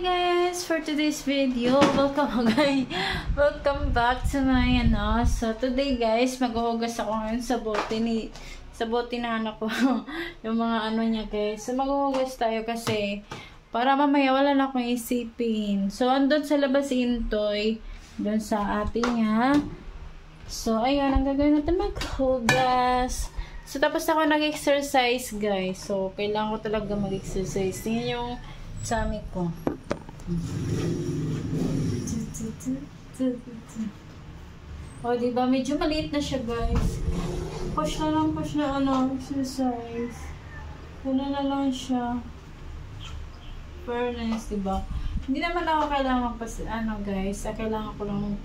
Guys, for today's video, welcome back to my so today guys, maghuhugas ako ngayon sa bote na anak ko. Yung mga niya guys. So maghuhugas tayo kasi para mamaya wala na akong isipin. So andun sa labas si Intoy, doon sa ate niya. So ayun, ang gagawin natin maghugas. So tapos ako nag-exercise guys. So kailangan ko talaga mag-exercise. Tingnan yung tummy ko. O, diba? Medyo maliit na siya, guys. Push na exercise. Wala na lang siya. Fairness, diba? Hindi naman ako kailangan guys. Kailangan ko lang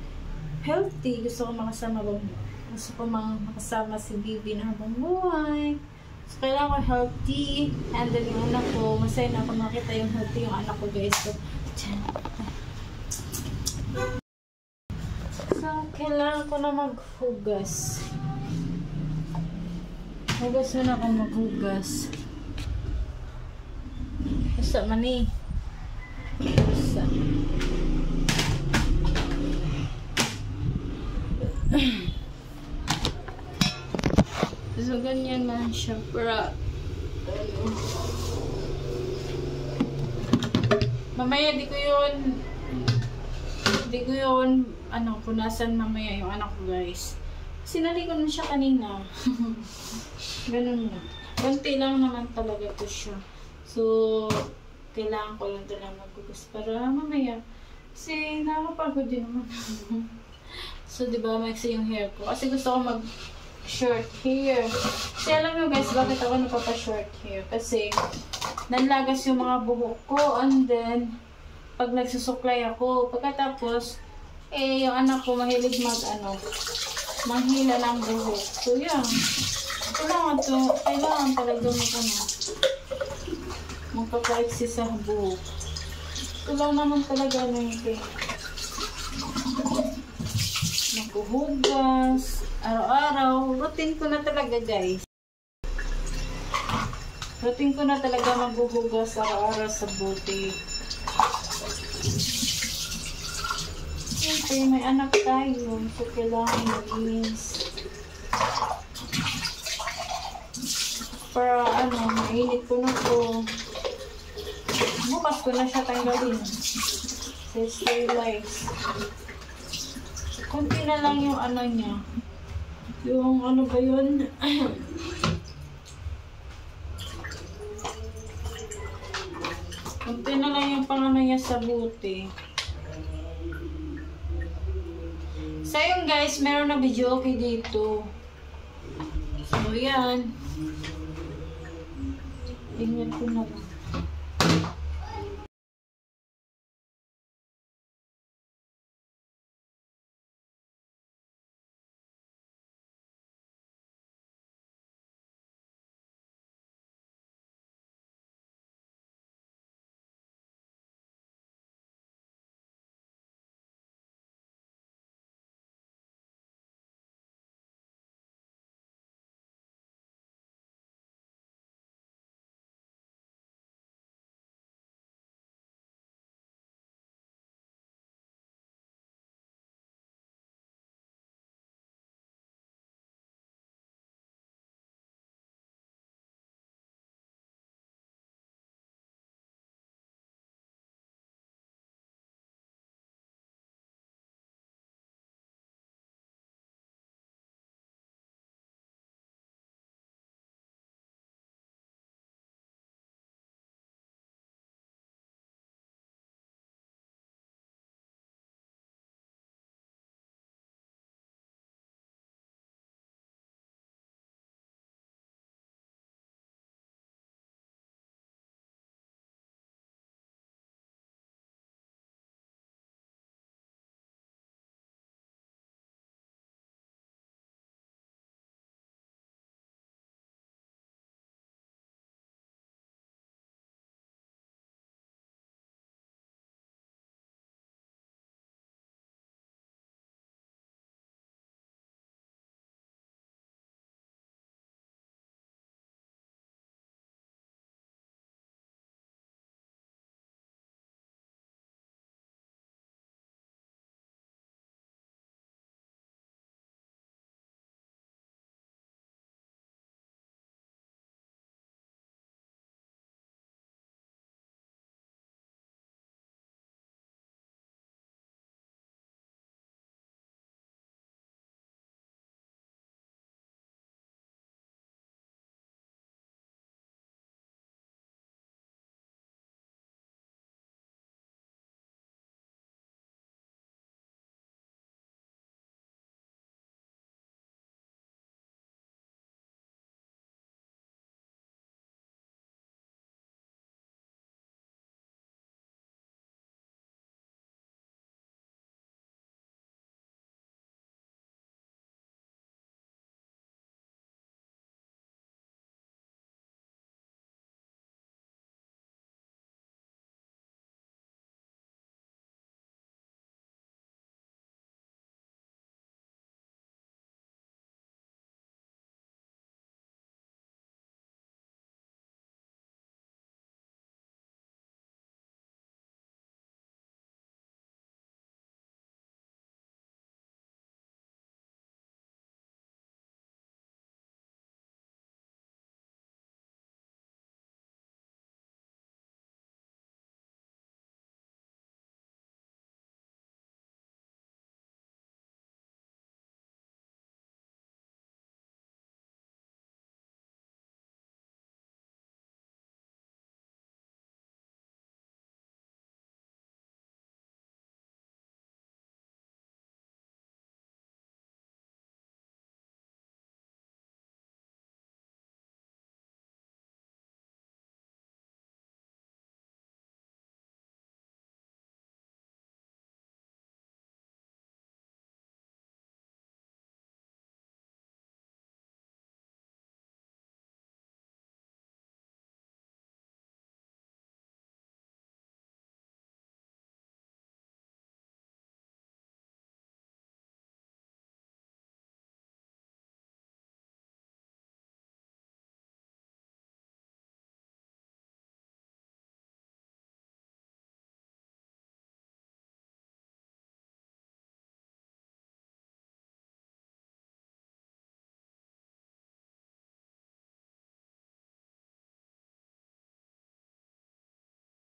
healthy. Gusto ko makasama si Bibi na habang buhay. So, kailangan ko healthy. And then, yung anak ko, masaya na ako makita yung healthy yung anak ko, guys. So, kailangan ko na maghugas. Hugas na ako maghugas. Basta mani. Basta. So, ganyan na siya. Para, mamaya di ko yun punasan mamaya yung anak ko guys. Sinali ko na siya kanina. Ganun na. Konti lang naman talaga to siya. So, kailangan ko lang talaga maghugas para mamaya. Kasi nakakapagod din naman. So, diba, maiksi yung hair ko. Kasi gusto ko short hair. Kasi alam nyo guys, bakit ako nagpapa-short hair? Kasi, nanlagas yung mga buhok ko. And then, pag nagsusuklay ako, pagkatapos, yung anak ko mahilig manghila ng buhok. So, yan. Kailangan talaga magpapaiksi sa buhok. Ito lang naman talaga maghuhugas. Araw-araw, routine ko na talaga guys. Routine ko na talaga maghuhugas araw-araw sa bote. Siyempre, may anak tayo. So, kailangan mag-inis. Para mainit ko na to. Bukas ko na siya tanggalin. Sterilize. Kunti na lang yung niya. Yung ba yun? Kunti na lang yung niya sa buti. So yun guys, meron na video okay dito. So yan. Tingnan ko na lang.